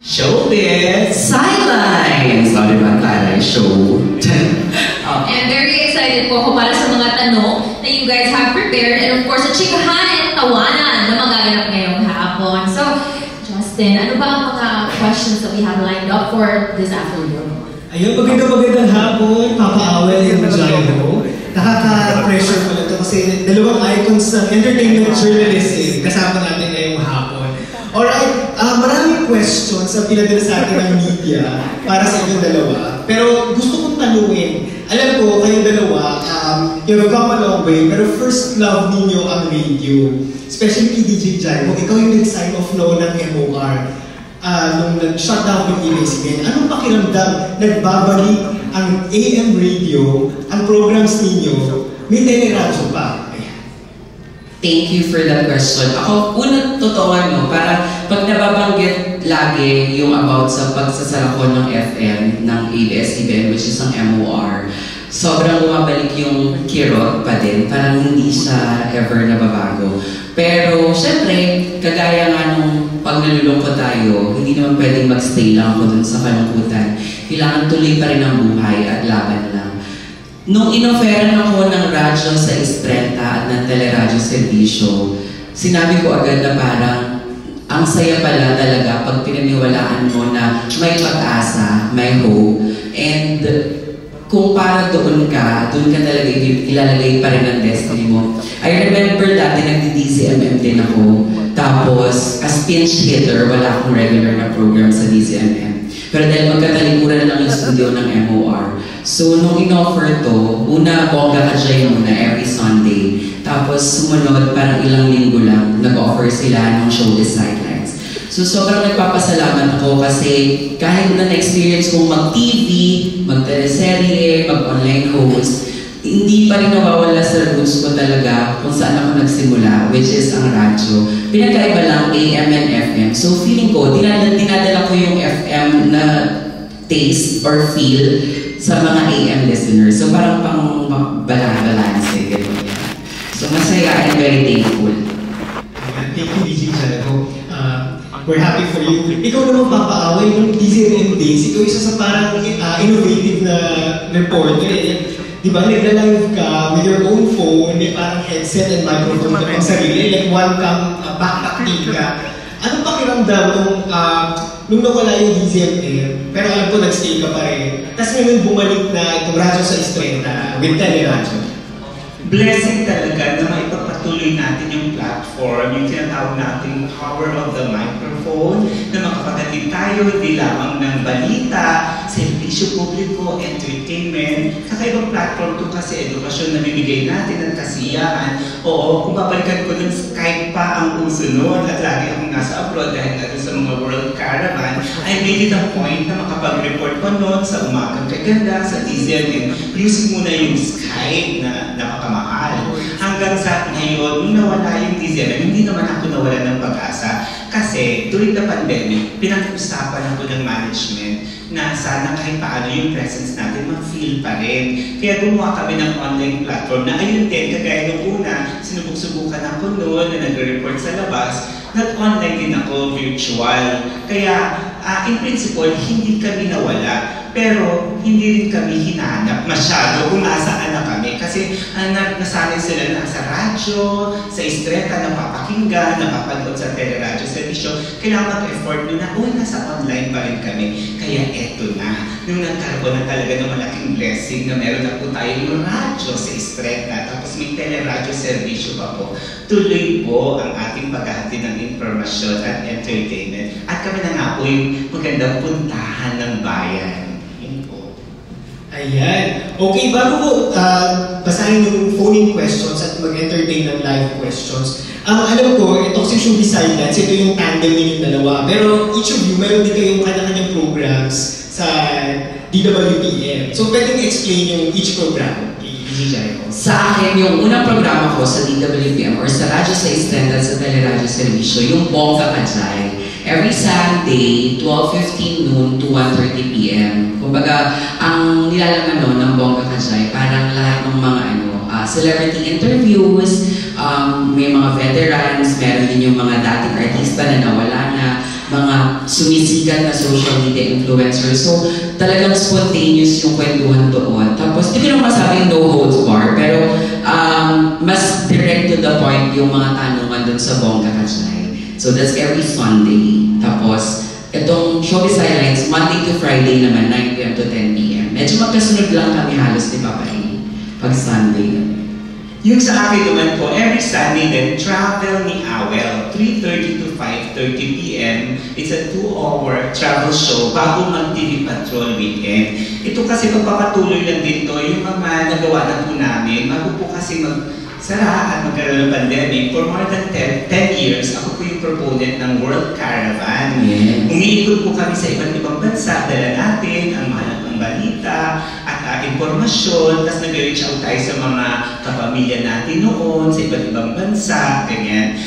Showbiz Sidelines! O, diba? Taray show. And very excited po ako para sa mga tanong na you guys have prepared. And of course, sa chikahan at tawanan na magaganap ngayong hapon. So, Justin, ano ba ang mga questions that we have lined up for this afternoon? Ayun, magandang hapon. Papa Awel yung Jairo. Nakaka-pressure pala ito kasi dalawang icons ng entertainment journalism kasama natin ngayong hapon. Alright, maraming questions ang pinadala sa atin ng media para sa inyong dalawa. Pero gusto kong tanungin, alam ko kayong dalawa, you have come a long way, pero first love ninyo ang radio. Especially DJ Jairo, ikaw yung nag-sign off noon ng MOR. Nung nag-shutdown ng ABS-CBN, anong pakiramdam nagbabalik ang AM radio, ang programs ninyo, may teleradyo pa? Thank you for that question. Ako, unang totoo para pag nababanggit lagi yung about sa pagsasarako ng FM ng ABS-CBN, which is ang MOR, sobrang bumabalik yung kirot pa din, parang hindi siya ever nababago. Pero, syempre, kagaya nga nung pag nalulungkot tayo, hindi naman pwedeng magstay lang ako dun sa kalungkutan. Kailangan tuloy pa rin ang buhay at laban lang. Nung inoferan ako ng radyo sa Estrenta at ng teleradyo servisyo, sinabi ko agad na parang ang saya pala talaga pag pinaniwalaan mo na may pag-asa, may hope, and kung para doon ka talaga ilalagay pa rin ang destiny mo. I remember dati nagdi-DZMM din ako, tapos as pinch hitter, wala akong regular na program sa DZMM. Pero dahil magkatalikuran lang yung studio ng MOR, so nung in-offer to, una bongga ka dyan muna every Sunday, tapos sumunod parang ilang linggo lang, nag-offer sila ng Showbiz Sidelines. So sobrang nagpapasalamat ako kasi kahit na na-experience kong mag-TV, mag-teleserye, mag-online host, hindi pa rin nawawala sa roots ko talaga kung saan ako nagsimula, which is ang radyo. Pinagkaiba lang AM and FM. So feeling ko, dinadala ko yung FM na taste or feel sa mga AM listeners. So parang pang balance. So masaya and very thankful. Thank you, DJ Jairo. We're happy for you. Ikaw naman papaaway ng DZMM days. Ikaw isa sa parang innovative na reporter. Diba, nagla-live ka with your own phone, may parang headset and microphone ka pang sarili, like one cam backpack ka. Anong pakiramdam nung nawala yung DZMM, pero alam ko nag-stay ka pa rin. Tapos ngayon bumalik na itong radyo sa Estrenta with teleradyo. Blessing talaga na maipagpatuloy natin yung platform, yung tinatawag nating power of the microphone, na makapaghatid tayo hindi lamang ng balita, servisyo publiko, entertainment. Kakaibang platform to kasi edukasyon na bibigay natin at kasiyahan. Oo, kung babalikan ko ng Skype pa ang uso noon at lagi akong nasa abroad dahil natin sa mga World Caravan, I made it a point na makapag-report pa noon sa umagang kaganda, sa DZMM, using muna yung Skype na napakamahal. Hanggang sa ngayon, nung nawala yung DZMM, hindi naman ako nawala ng pag-asa. Kasi during the pandemic, pinag-usapan ako ng management na sana kahit paano yung presence natin mag-feel pa rin. Kaya gumawa kami ng online platform na ayun din, kagaya nung una, sinubok-subukan ako noon na nagre-report sa labas, nag-online din ako, virtual. Kaya in principle, hindi kami nawala. Pero hindi rin kami hinahanap masyado kung nasaan na kami. Kasi nasanay sila na sa radyo, sa Estrenta, napapakinggan, napapanood sa teleradyo servisyo. Kailangan mag-effort nyo na, nasa online pa rin kami. Kaya eto na, nung nagkaroon na talaga ng malaking blessing na meron na po tayong radyo sa Estrenta, tapos may teleradyo servisyo pa po. Tuloy po ang ating paghahatid ng informasyon at entertainment. At kami na nga po yung magandang puntahan ng bayan. Ayan. Okay, bago ko basahin yung phone-in questions at mag-entertain ng live questions, alam ko, ito kasi Showbiz Sidelines, ito yung tandem ninyong dalawa. Pero each of you, meron din kayong kanya-kanyang programs sa DWPM. So, pwedeng explain yung each program. Sa akin, yung unang programa ko sa DWPM or sa radyo sa Estrenta at sa teleradyo servisyo, yung Bongga Kajay. Every Sunday, 12:15 noon to 1:30 p.m. Kumbaga, ang nilalaman noon ng Bongga Kajay, parang lahat ng mga celebrity interviews, may mga veterans, meron din yung mga dating artista na nawala na, mga sumisikat na social media influencers. So, talagang spontaneous yung kwentuhan doon. Tapos, di ko naman masabing no holds bar, pero mas direct to the point yung mga tanungan doon sa Bongga Kachay. So, that's every Sunday. Tapos, itong Showbiz Highlights, Monday to Friday naman, 9 p.m. to 10 p.m. Medyo magkasunod lang kami halos, di ba pa pag Sunday. Yung sa akin naman po, every Sunday din, Travel ni Awel, 3:30 to 5:30 p.m. It's a 2-hour travel show bago mag-TV Patrol weekend. Ito kasi magpapatuloy lang dito yung mga nagawa na po namin. Bago po kasi magsara at magkaroon ng pandemic, for more than 10 years, ako po yung proponent ng World Caravan. Yes. Umiikot po kami sa iba't ibang bansa, dala natin ang mahalagang balita at impormasyon, tapos nag-reach out tayo sa mga kapamilya natin noon, sa iba't ibang bansa, ganyan.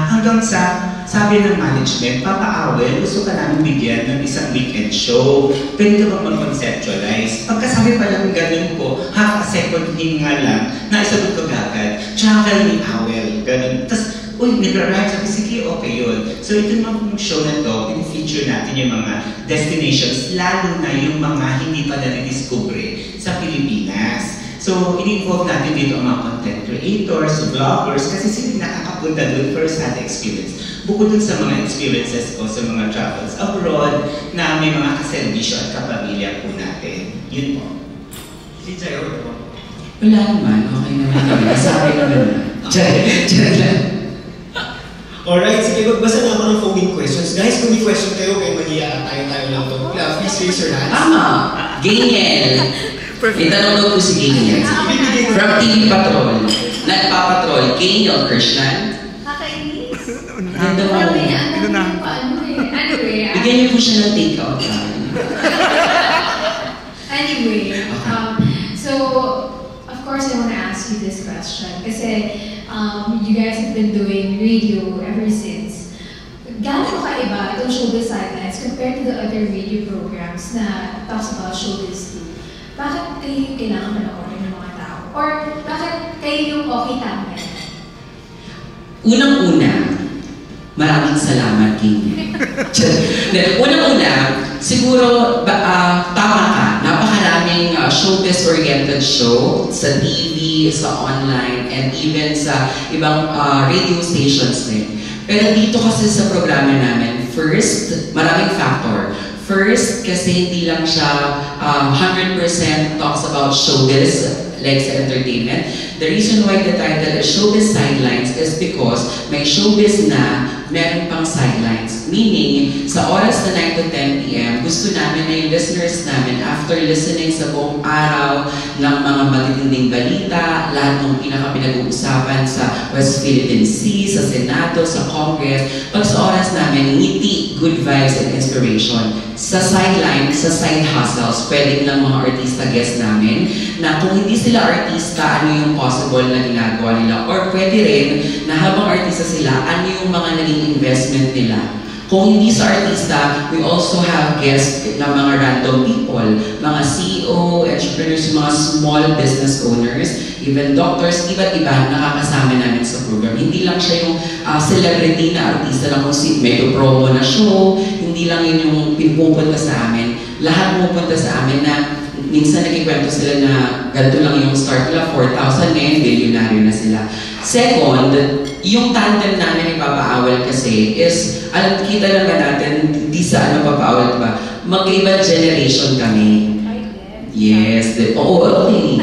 Hanggang sa sabi ng management, Papa Awel, gusto ka namin bigyan ng isang weekend show. Pwede ka bang mag-conceptualize? Pagkasabi pa lang ganun po, half a second hinga lang, naisagot ko agad, Travel ni Awel, ganun. Tapos, uy, nag-arrive, sabi, sige, okay yun. So ito naman yung show na to, in-feature natin yung mga destinations, lalo na yung mga hindi pa na-discover sa Pilipinas. So, in-involve natin dito ang mga content creators, vloggers, kasi sila nakakapunta doon first-hand experience. Bukod dun sa mga experiences ko sa mga travels abroad na may mga kaservisyo at kapamilya po natin. Yun po. Si Jayo, Wala naman, okay naman kami. Kasabay naman na. Diyan lang. alright, sige, magbasa na ako ng phone questions. Guys, kung may question kayo, kayo maniya, tayo lang to. Please raise your hands. Tama! Geniel! Itanong daw po si Geniel. From TV Patrol. Nagpapatrol. Geniel Krishnan. Nakainis. Ganda mo. Anyway, Bigyan niyo po siya ng take-out. Anyway, so of course I want to ask you this question kasi you guys have been doing radio ever since. Gaano kaiba itong Showbiz Highlights compared to the other radio programs na talks about showbiz too? Bakit kayo yung kailangan panoorin ng mga tao? Or bakit kayo yung okay tama yan? Unang-una, maraming salamat, King. Unang-una, siguro tama ka. Napakaraming showbiz-oriented show sa TV, sa online, and even sa ibang radio stations din. Pero dito kasi sa programa namin, first, maraming factor. First, kasi hindi lang siya 100% talks about showbiz, like sa entertainment. The reason why the title is Showbiz Sidelines is because may showbiz na meron pang sidelines. Meaning, sa oras na 9 to 10 p.m., gusto namin na yung listeners namin, after listening sa buong araw ng mga matitinding balita, lahat ng pinaka-pinag-uusapan sa West Philippine Sea, sa Senado, sa Congress, pag sa oras namin, ngiti, good vibes, and inspiration. Sa sideline, sa side hustles, pwedeng lang mga artista guest namin, na kung hindi sila artista, ano yung possible na ginagawa nila? Or pwede rin na habang artista sila, ano yung mga naging investment nila? Kung hindi sa artista, we also have guests na mga random people, mga CEO, entrepreneurs, mga small business owners, even doctors, iba't iba nakakasama namin sa program. Hindi lang siya yung celebrity na artista na kung may promo na show, hindi lang yun yung pinupunta sa amin. Lahat pupunta sa amin na minsan nagkikwento sila na ganito lang yung start nila, 4,000 ngayon, billionaire na sila. Second, yung tandem namin ni Papa Awel kasi is, kita naman natin, hindi sa Papa Awel, diba? Magkaibang generation kami. Yes. Oo, okay.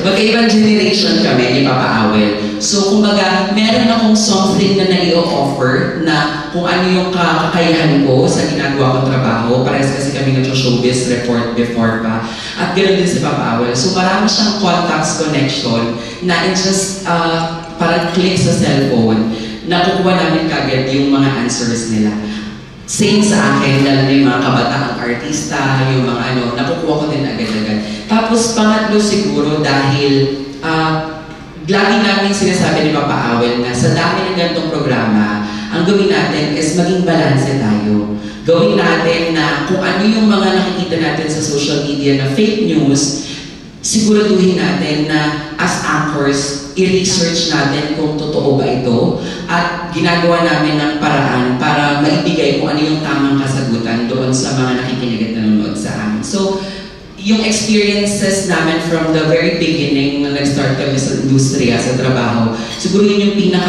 Magkaibang generation kami ni Papa Awel. So, kumbaga, meron akong something na nai-offer na kung ano yung kakayahan ko sa ginagawa kong trabaho. Parehas kasi kami nag-showbiz report before pa. At ganoon din si Papa Awel. So, marami siyang contacts connection na just parang click sa cellphone, nakukuha namin kagad yung mga answers nila. Same sa akin, lalo na yung mga kabataang artista, yung mga nakukuha ko din agad-agad. Tapos pangatlo siguro dahil lagi namin sinasabi ni Papa Awel na sa dami ng ganitong programa, ang gawin natin is maging balanse tayo. Gawin natin na kung ano yung mga nakikita natin sa social media na fake news, siguraduhin natin na as anchors, i-research natin kung totoo ba ito at ginagawa namin ng paraan para maibigay kung ano yung tamang kasagutan doon sa mga nakikinig at nanonood sa amin. So, yung experiences namin from the very beginning na nag-start kami sa industriya, sa trabaho, siguro yun yung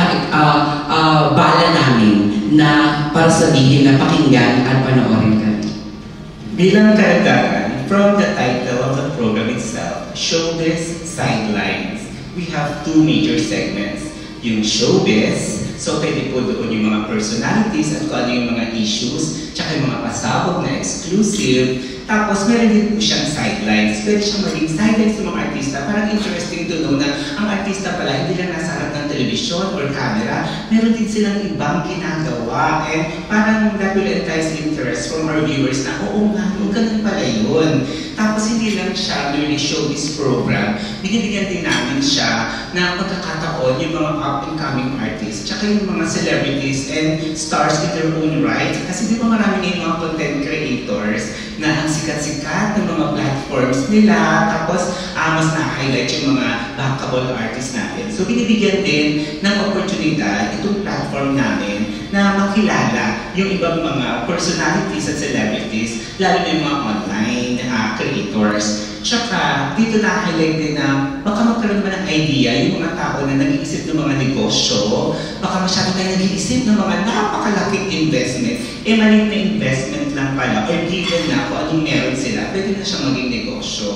bala namin na para sabihin na pakinggan at panoorin kami. Bilang karagdagan, from the title of the program itself, Showbiz Sidelines, we have two major segments. Yung showbiz, so pwede po doon yung mga personalities at kung ano yung mga issues, tsaka yung mga pasabog na exclusive. Tapos meron din po siyang sidelines. Pwede siyang maging sidelines ng mga artista. Parang interesting to know na ang artista pala hindi lang nasa harap ng telebisyon or camera, meron din silang ibang ginagawa. And parang that will entice interest from our viewers na, oo nga, ganun pala yun. Tapos hindi lang siya really showbiz program, binibigyan din namin siya na pagkakataon yung mga up-and-coming artists, tsaka yung mga celebrities and stars in their own right. Kasi di ba marami ngayon mga content creators na ang sikat-sikat ng mga platforms nila, tapos mas na-highlight yung mga bankable artists natin. So binibigyan din ng oportunidad itong platform namin na makilala yung ibang mga personalities at celebrities, lalo na yung mga online creators. Tsaka, dito na-highlight din na baka magkaroon naman ng idea yung mga tao na nag-iisip ng mga negosyo, baka masyado tayo nag-iisip ng mga napakalaking investment. Maliit na investment lang pala, or given na kung anong meron sila, pwede na siyang maging negosyo.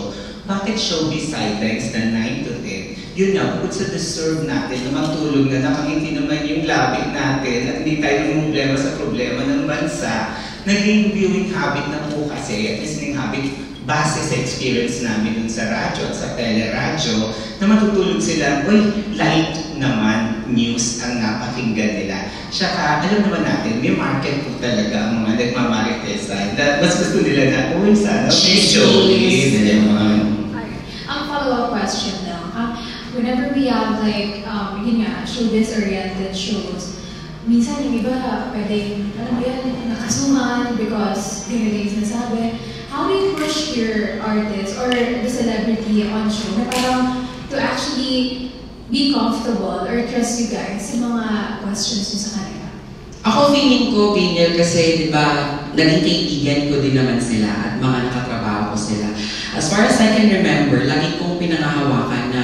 Bakit showbiz sidelines na 9 to 10? Yun na, bukod sa deserve natin na matulog na nakangiti naman yung labi natin at hindi tayo problema sa problema ng bansa, naging viewing habit na po kasi, at listening habit, base sa experience namin dun sa radyo at sa teleradyo, na matutulog sila, uy, light naman news ang napakinggan nila. Saka, alam naman natin, may market po talaga ang mga nagmamarites. Mas gusto nila na, uy, sana may showbiz. Follow-up question now. Whenever we have like, yun nga, showbiz-oriented shows, minsan yung iba pwedeng, alam mo yan, nakasuhan because hindi nila sinasabi. How do you push your artist or the celebrity on show na parang to actually be comfortable or trust you guys sa mga questions nyo sa kanila? Ako feeling ko, Pinyal, kasi di ba, naging kaibigan ko din naman sila at mga nakatrabaho ko sila. As far as I can remember, lagi kong pinangahawakan na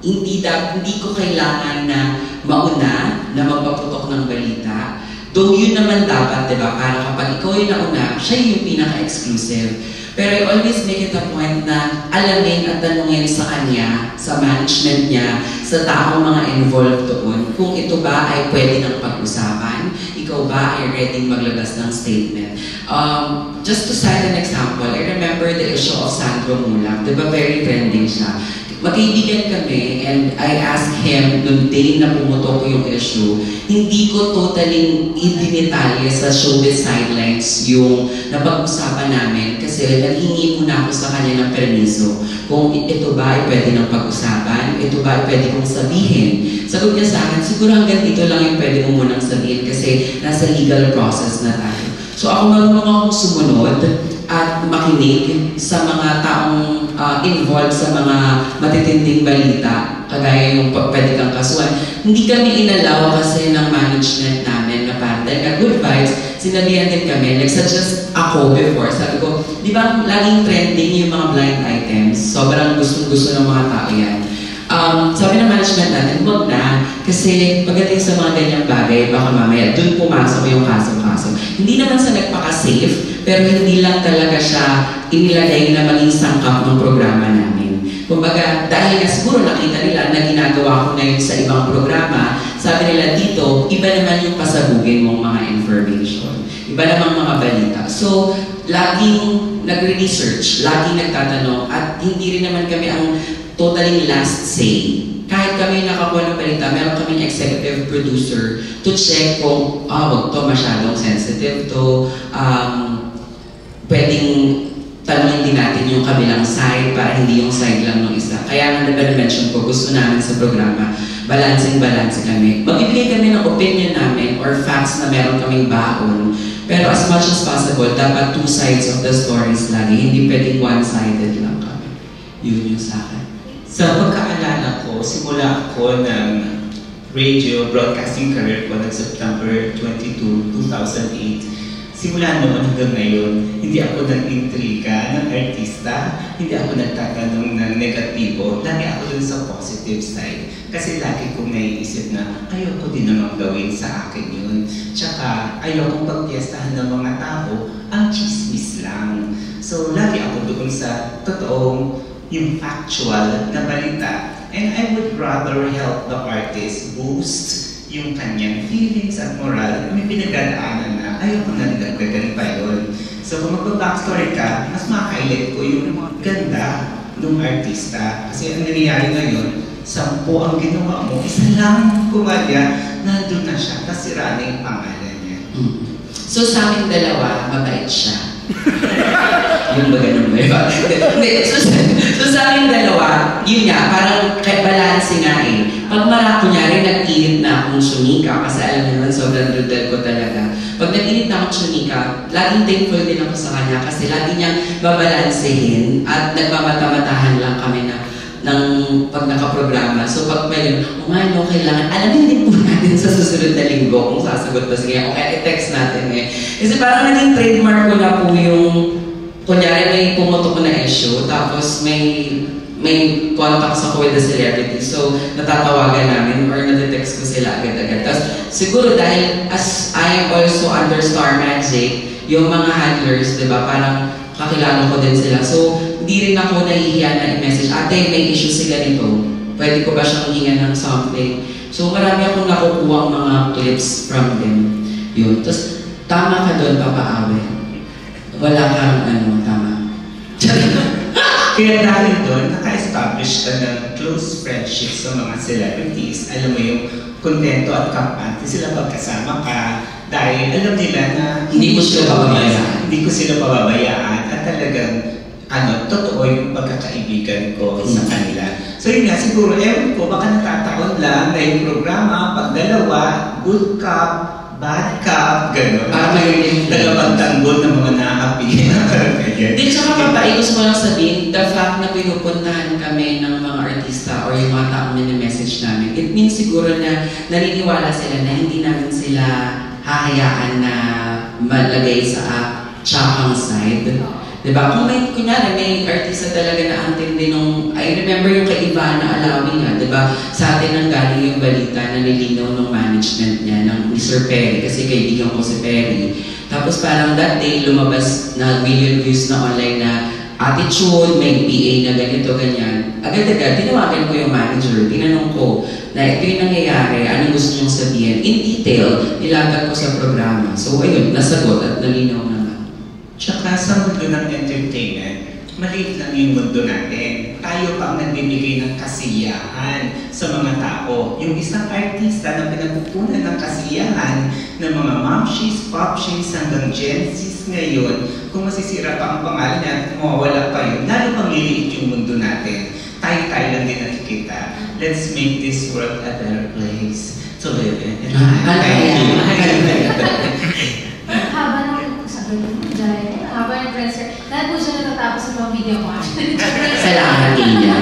hindi ko kailangan na mauna na magpaputok ng balita. Though yun naman dapat, di ba, para kapag ikaw yung nauna, siya yung pinaka-exclusive. Pero I always make it a point na alamin at tanungin sa kanya, sa management niya, sa taong mga involved doon, kung ito ba ay pwede ng pag-usapan, ikaw ba ay ready maglabas ng statement. Just to cite an example, I remember the issue of Sandro Mulak. Di ba very trending siya? Magkaibigan kami and I asked him noong day na pumutok ko yung issue, hindi ko totally idinitalye sa showbiz sidelines yung napag-usapan namin kasi naghingi muna ako sa kanya ng permiso kung ito ba ay pwede ng pag-usapan, ito ba ay pwede kong sabihin. Sagot niya sa akin, siguro hanggang dito lang yung pwede mo munang sabihin kasi nasa legal process na tayo. So ako marunong akong sumunod at makinig sa mga taong involved sa mga matitinding balita, kagaya yung pwede kang kasuhan. Hindi kami inalaw kasi ng management namin na parang dahil nga good vibes, sinabihan din kami, nagsuggest ako before, sabi ko, di ba laging trending yung mga blind items, sobrang gustong-gusto ng mga tao yan. Sabi ng management natin, huwag na, kasi pagdating sa mga ganyang bagay, baka mamaya dun pumasok yung kaso-kaso. Hindi naman sa nagpaka-safe, pero hindi lang talaga siya inilagay na maging sangkap ng programa namin. Kumbaga, dahil nga siguro nakita nila na ginagawa ko na yun sa ibang programa, sabi nila dito, iba naman yung pasabugin mong mga information. Iba namang mga balita. So, laging nagre-research, laging nagtatanong, at hindi rin naman kami ang totally last say. Kahit kami nakakuha ng balita, meron kaming executive producer to check kung, wag to masyadong sensitive to, pwedeng tanongin din natin yung kabilang side para hindi yung side lang ng isa. Kaya nga na-mention ko, gusto namin sa programa, balancing kami. Magbibigay kami ng opinion namin or facts na meron kaming baon. Pero as much as possible, dapat two sides of the stories lagi. Hindi pwedeng one-sided lang kami. Yun yung sa akin. Sa pagkaalala ko, simula ako ng radio broadcasting career ko ng September 22, 2008. Simula noon hanggang ngayon, hindi ako nag-intriga ng artista, hindi ako nagtatanong ng negatibo, lagi ako dun sa positive side. Kasi lagi kong naiisip na ayoko din naman gawin sa akin yun. Tsaka ayoko pagpiestahan ng mga tao, ang chismis lang. So lagi ako doon sa totoong, yung factual na balita. And I would rather help the artist boost yung kanyang feelings at moral. May pinagdadaanan na ayoko na nagdagdagan pa yun. So kung magpa-backstory ka, mas maka-highlight ko yung ganda ng artista. Kasi ang nangyayari ngayon, 10 ang ginawa mo, isa lang kumadya, nandun na siya, nasira na yung pangalan niya. So sa amin dalawa, mabait siya. Yung ba ganun ba yun? So sa amin dalawa, yun nga, parang balance nga eh. Pag kunyari, nag-init na akong sumika, kasi alam niyo naman, sobrang dudal ko talaga. Pag nag-init na akong sumika, laging thankful din ako sa kanya kasi lagi niyang babalansehin at nagmamata-matahan lang kami ng pag nakaprograma. So pag may umano, kailangan, alamin din po natin sa susunod na linggo kung sasagot ba. Sige, okay, i-text natin eh. Kasi parang naging trademark ko na po yung, kunyari may pumutok ko na issue, tapos may contacts ako with the celebrity. So, natatawagan namin or nade-text ko sila agad-agad. Tapos, siguro dahil as I am also under Star Magic, yung mga handlers, di ba, parang kakilala ko din sila. So, hindi rin ako nahihiya na i-message, ate, may issue sila nito. Pwede ko ba siyang hingan ng something? So, marami akong nakukuha mga clips from them. Yun. Tapos, tama ka doon, Papa Awe. Wala kang tama. Kaya dahil doon, naka-establish ka ng close friendship sa mga celebrities. Alam mo yung kontento at kampante sila pagkasama ka dahil alam nila na hindi ko sila pababayaan. Hindi ko sila pababayaan at talagang totoo yung pagkakaibigan ko sa kanila. So yun nga, siguro, ewan ko, baka natataon lang na yung programa, pag dalawa, good cup, bad cup, gano'n. May tagapagtanggol ng mga naapi. Di, tsaka papai, gusto mo lang sabihin, the fact na pinupuntahan kami ng mga artista or yung mga taong message namin, it means siguro na naniniwala sila na hindi namin sila hahayaan na malagay sa chakang side. Diba? Kung kunyari, may artista talaga na antindi nung, I remember yung kay Ivana Alawi nga, diba? Sa atin ang galing yung balita na nilinaw ng management niya, ng ni Sir Perry, kasi kaibigan ko si Perry. Tapos parang that day, lumabas na million views na online na attitude, may PA na ganito, ganyan. Agad-agad, tinawagan ko yung manager, tinanong ko na ito yung nangyayari, anong gusto niyong sabihin. In detail, nilagay ko sa programa. So ayun, nasagot at nalinaw naman. Tsaka sa mundo ng entertainment, maliit lang yung mundo natin. Tayo pang nagbibigay ng kasiyahan sa mga tao. Yung isang artista na pinagpupunan ng kasiyahan ng mga momshies, popshies, hanggang gensies ngayon, kung masisira pa ang pangalan niya at mawawala pa yun, lalo pang liliit yung mundo natin. Tayo-tayo lang din nakikita. Let's make this world a better place to live in. Habang yung friends, dahil po siya natatapos sa mga video ko. Salamat niya.